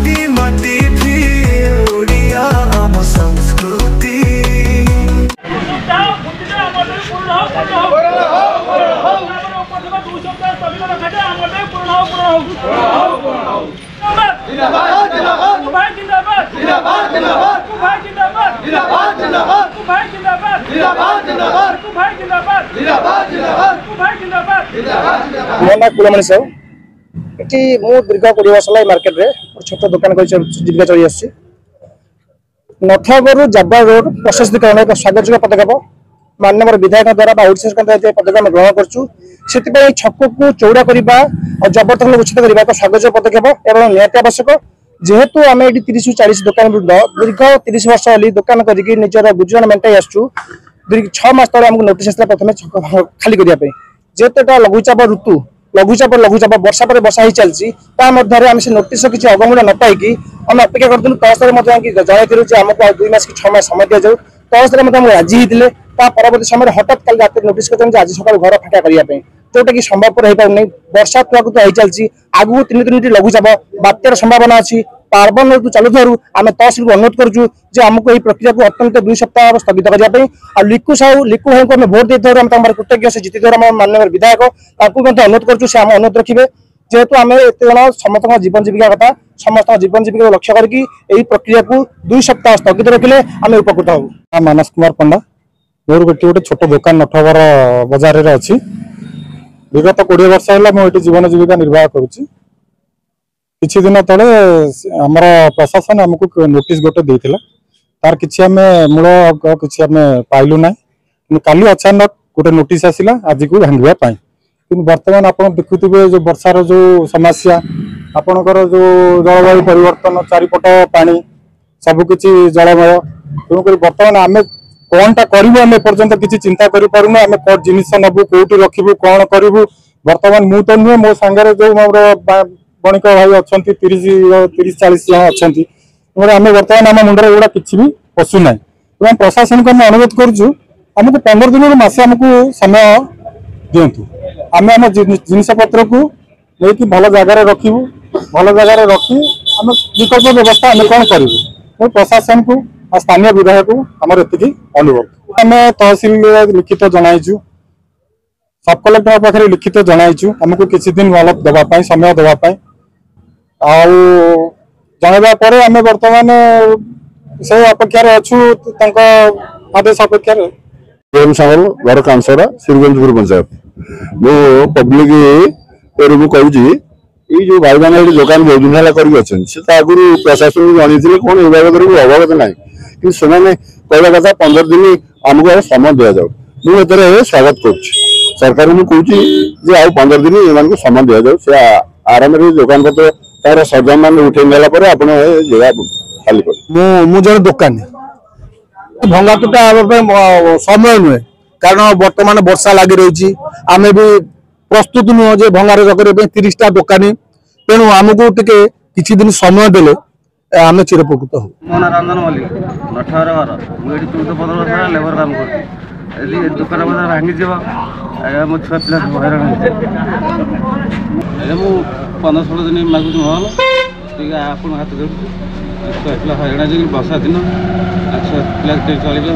माटी माटी भी उड़िया आम संस्कृति कुलमणि साहू ये दीर्घ 20 वर्ष मार्केट रे छोट दुकान जीविका चली आसी नथगरु जाबा रोड प्रशस्तीकरण एक स्वागत पदक्षेप माननीय विधायक द्वारा पदक्षेप ग्रहण करूँ छक को चौड़ा करने और जबरदखल उच्छेद करने एक स्वागत पदक्षेप एवं निहाती आवश्यक जेहेतु आम ये 30 ରୁ 40 दुकान वृद्ध दीर्घ 30 वर्ष हली दुकान करके निजर गुजरान मेटाई आसू 6 मास तले आमको नोटिस आसला प्रथम खाली करने जेहेतु एटा लघुचाप ऋतु लघुचाप वर्षा पर वर्षा ही चलती आम से नोटिस किसी अवमूल्य न पाई आम अपेक्षा करूँ तहसिल जनइलु आमको 2 मास कि 6 मास समय दि जाऊ तहसिल राजी होते परवर्त समय हठात कल रात नोटिस कर आज सकाल घर फाटा करने जोटा कि संभवपर हो पार वर्षा तुआक तो चलती आगू 3 लघुचाप बात्यार संभावना अच्छी पार्बन ऋतु चलुवर आम तहसिल को अनुरोध करूँ आमको यह प्रक्रिया को अत्यंत 2 सप्ताह स्थगित करने लिकु भाई को भोट देते कृतज्ञ से जीति माननीय विधायक अनुरोध करूँ से आम अनुरोध रखिए जेहेतु आम एत जन समस्त जीवन जीविका कथा समस्त जीवन जीविका लक्ष्य करके प्रक्रिया को 2 सप्ताह स्थगित रखिले आम उपकृत हूँ। मानस कुमार पंडा मोर गोटे छोट दुकान नठवर बजार में अच्छी विगत 20 वर्ष है मुझे जीवन जीविका निर्वाह करुच्ची किछि दिन तले हमर प्रशासन हमको नोटिस गोटे देथिला तार किछि हमें मूल किछि हमें पाइलु ना काली अचानक गोटे नोटिस आसिला आज को भांगवा पाई कि वर्तमान आप देखुथिबे जो वर्षार जो समस्या आपणकर जो जलवायु परिवर्तन चारिपट पानी सबकिछि जलमय तेणुक वर्तमान आम कौनटा करूँ आम पर्यटन किसी चिंता करूँ आम कौन जिन नबू कौटी रखू कौन करूँ वर्तमान मु तो नुहे मो सांगे जो मोर बणिक भाई अच्छा 30-40 जन अच्छा आम बर्तमान आम मुंडे एगुड़ा किसी भी पशुना प्रशासन को आम अनुरोध करुँ आमको 15 दिन मसे आमको समय दिंतु आम आम जिनपतर को लेकिन भल जगार रखू भल जगार रखी आम विकल्प व्यवस्था आम कौन करूँ प्रशासन को स्थानीय विधायक आमर एति अनुरोध आम तहसिल लिखित जनाइचु सब कलेक्टर पाखे लिखित जनाइचु आमको किसी दिन मतलब देवाई समय देवाई जनवा पर आम बर्तमान से अपेक्षार अच्छु आदेश अपेक्षार सागर घर कांसरा श्रीगंजपुर पंचायत मो पब्लिक कहूँ ये जो भाई मैंने दुकान बहुत दिन है आगुरी प्रशासन को जन कौन ये बाबद अवगत ना कि कहवा कथा 15 दिन आमको समय दि जाऊ मुझे स्वागत करुच्ची सरकार को कहूँ आउ 15 दिन ये समय दि जाऊ से आराम दुकान पत्र तार सजा मान उठे नेला जगह खाली कर जन दुकान भंगा टुटा समय नुहे कारण बर्तमान वर्षा लगी रही आम भी प्रस्तुत नुह जे भंगार जगह 30टा दुकानी तेणु आमको टे किसी दिन समय देले आम चिरपकृत हो रंजन मल्लिक नठर घर मुझे 14-15 वर्ष लेबर काम कर दुकान बजार भांगी मो छुआ पिला सब हैरान मु 15-16 दिन मागुच महल आप हाथ जोड़ हैरान वर्षा दिन पिला चलिए